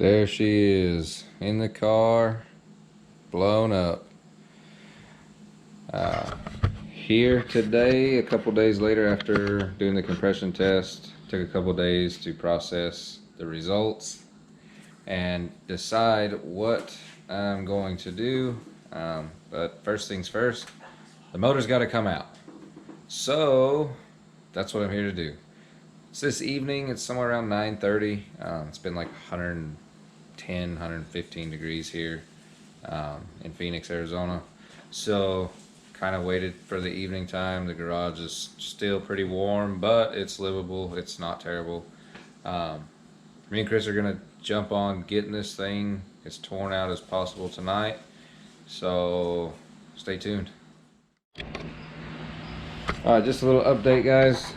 There she is in the car, blown up. Here today, a couple days later after doing the compression test, took a couple days to process the results and decide what I'm going to do. But first things first, the motor's got to come out. So that's what I'm here to do. It's this evening. It's somewhere around 9:30. It's been like 110, 115 degrees here in Phoenix, Arizona. So kind of waited for the evening time. The garage is still pretty warm, but it's livable. It's not terrible. Me and Chris are gonna jump on getting this thing as torn out as possible tonight. So stay tuned. Just a little update, guys.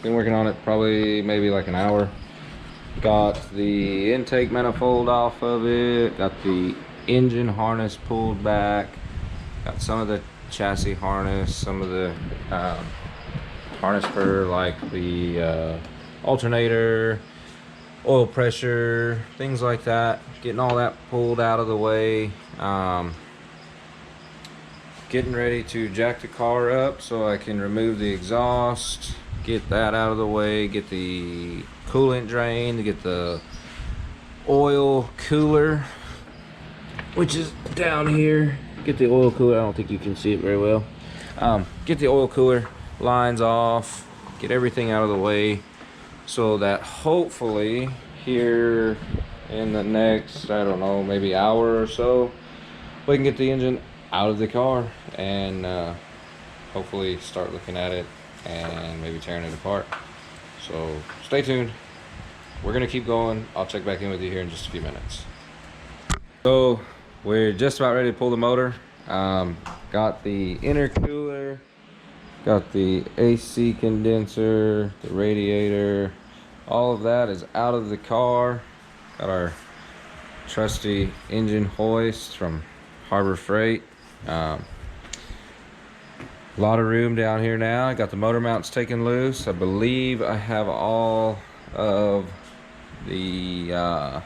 Been working on it probably maybe like an hour. Got the intake manifold off of it. Got the engine harness pulled back. Got some of the chassis harness, some of the harness for like the alternator, oil pressure, things like that. Getting all that pulled out of the way. Getting ready to jack the car up so I can remove the exhaust, get that out of the way, get the coolant drain, to get the oil cooler, which is down here. Get the oil cooler, I don't think you can see it very well. Get the oil cooler lines off, get everything out of the way so that hopefully here in the next, I don't know, maybe hour or so, we can get the engine out of the car and hopefully start looking at it and maybe tearing it apart. So stay tuned. We're gonna keep going. I'll check back in with you here in just a few minutes. So we're just about ready to pull the motor. Got the intercooler, got the AC condenser, the radiator, all of that is out of the car. Got our trusty engine hoist from Harbor Freight. A lot of room down here now. I got the motor mounts taken loose. I believe I have all of the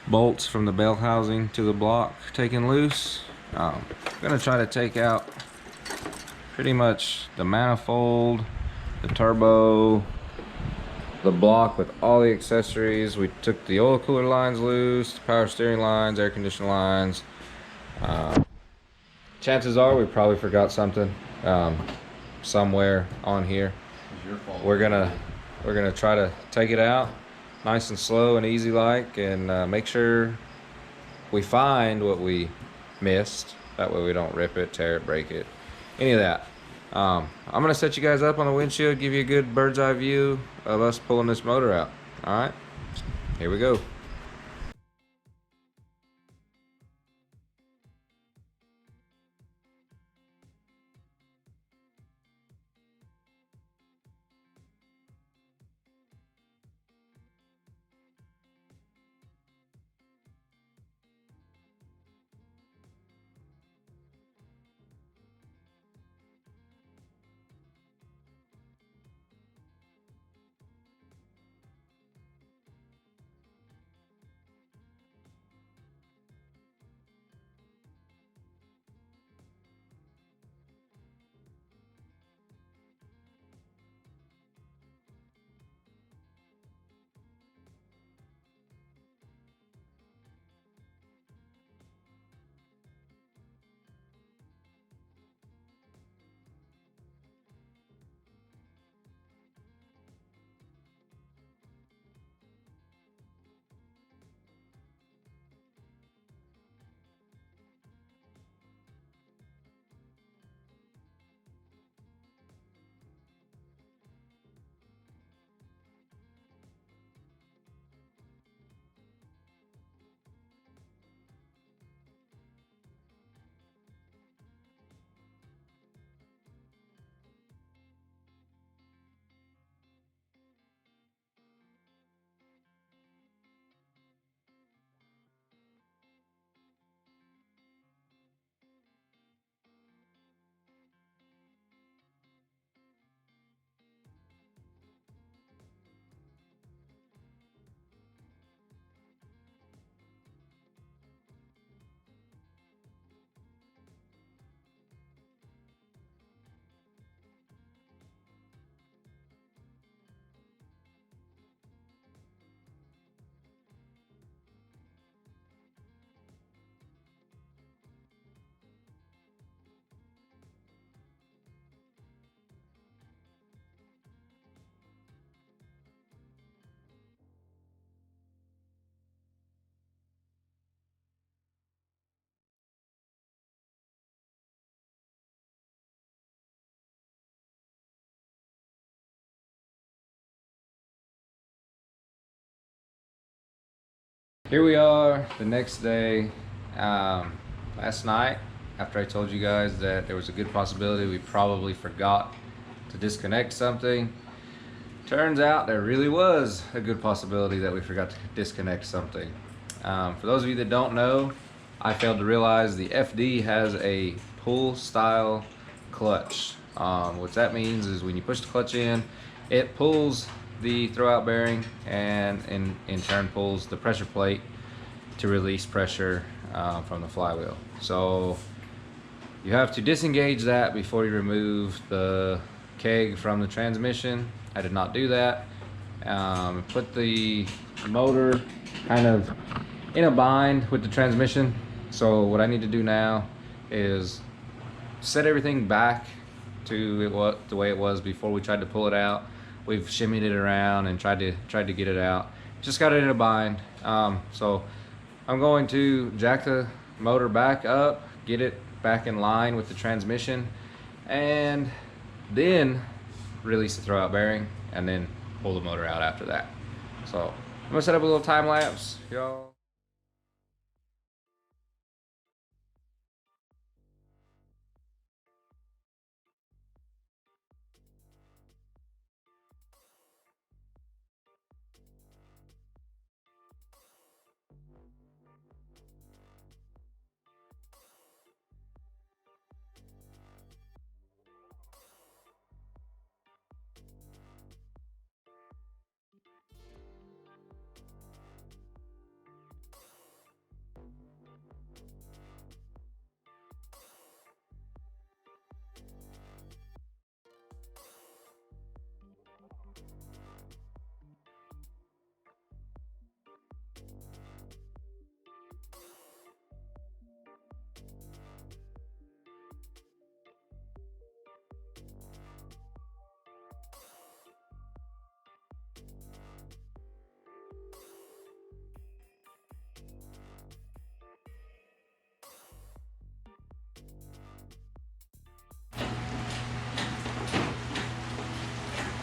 bolts from the bell housing to the block taken loose. I'm gonna try to take out pretty much the manifold, the turbo, the block with all the accessories. We took the oil cooler lines loose, the power steering lines, air conditioning lines. Chances are we probably forgot something somewhere on here. It's your fault. We're gonna try to take it out nice and slow and easy like, and make sure we find what we missed. That way we don't rip it, tear it, break it, any of that. I'm gonna set you guys up on the windshield, give you a good bird's eye view of us pulling this motor out. All right, here we go. Here we are the next day. Last night, after I told you guys that there was a good possibility we probably forgot to disconnect something, turns out there really was a good possibility that we forgot to disconnect something. For those of you that don't know, I failed to realize the FD has a pull style clutch. What that means is when you push the clutch in, it pulls the throwout bearing and in turn pulls the pressure plate to release pressure from the flywheel. So you have to disengage that before you remove the keg from the transmission. I did not do that. Put the motor kind of in a bind with the transmission. So what I need to do now is set everything back to the way it was before we tried to pull it out. We've shimmied it around and tried to get it out. Just got it in a bind. So I'm going to jack the motor back up, get it back in line with the transmission, and then release the throwout bearing and then pull the motor out after that. So I'm gonna set up a little time lapse, y'all.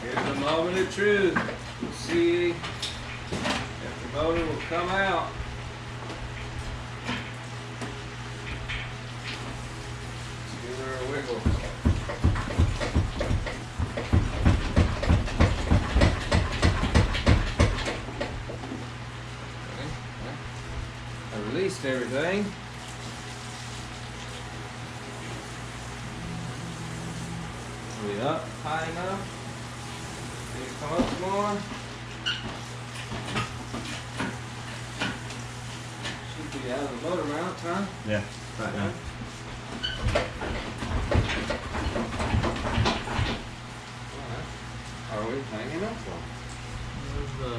Here's the moment of truth. We'll see if the motor will come out. Let's give her a wiggle. Okay. I released everything. Are we up high enough? Can you come up some more? Should be out of the motor mount, huh? Yeah, right now. Are we hanging up? Where's the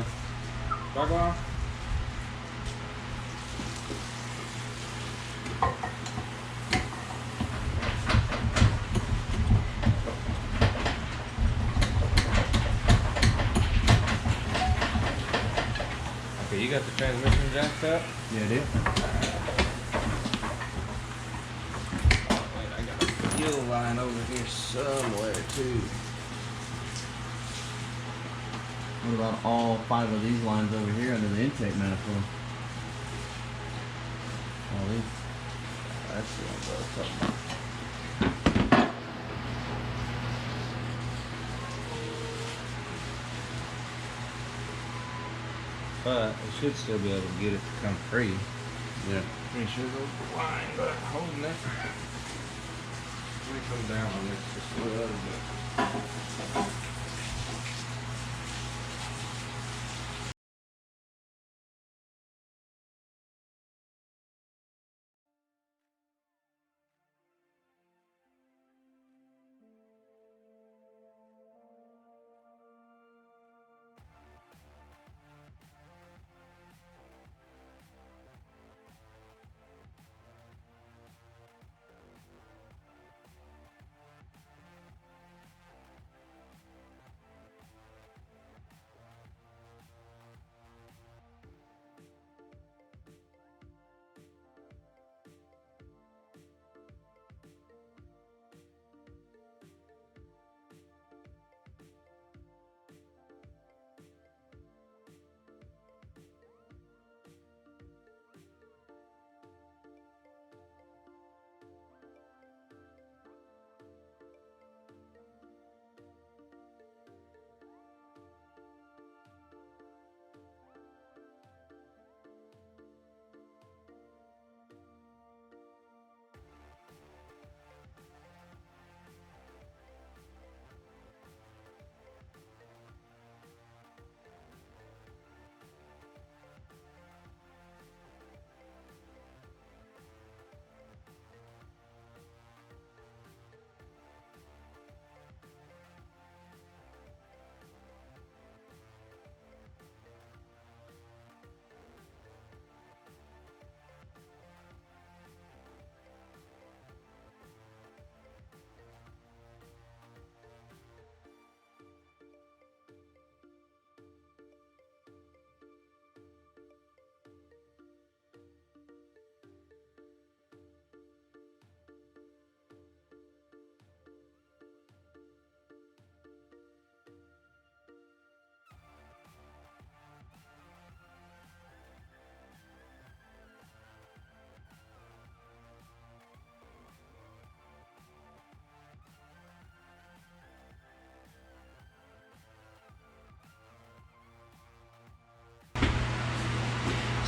Dog bar? Okay, you got the transmission jacked up? Yeah, it is. Wait, I got a fuel line over here somewhere too. What about all 5 of these lines over here under the intake manifold? All these. That's the one I was talking about. But it should still be able to get it to come free. Yeah. Pretty sure those line, but holding it. Let me come down on this just a little bit.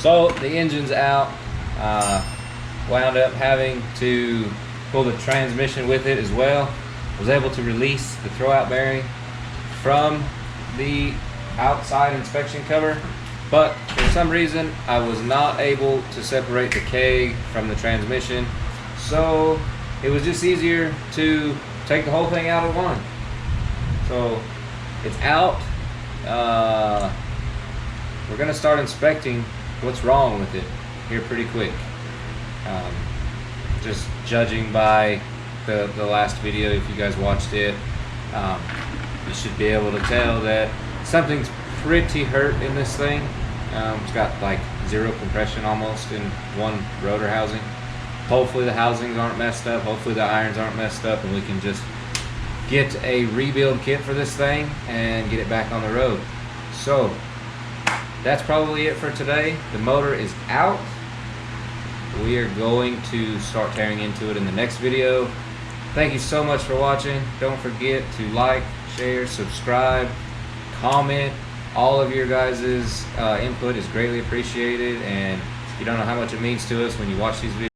So the engine's out. Wound up having to pull the transmission with it as well. Was able to release the throwout bearing from the outside inspection cover, but for some reason I was not able to separate the keg from the transmission, so it was just easier to take the whole thing out at one. So it's out. We're gonna start inspecting what's wrong with it here pretty quick. Just judging by the last video, if you guys watched it, you should be able to tell that something's pretty hurt in this thing. It's got like zero compression almost in one rotor housing. Hopefully the housings aren't messed up, hopefully the irons aren't messed up, and we can just get a rebuild kit for this thing and get it back on the road. So that's probably it for today. The motor is out. We are going to start tearing into it in the next video. Thank you so much for watching. Don't forget to like, share, subscribe, comment. All of your guys' input is greatly appreciated, and you don't know how much it means to us when you watch these videos.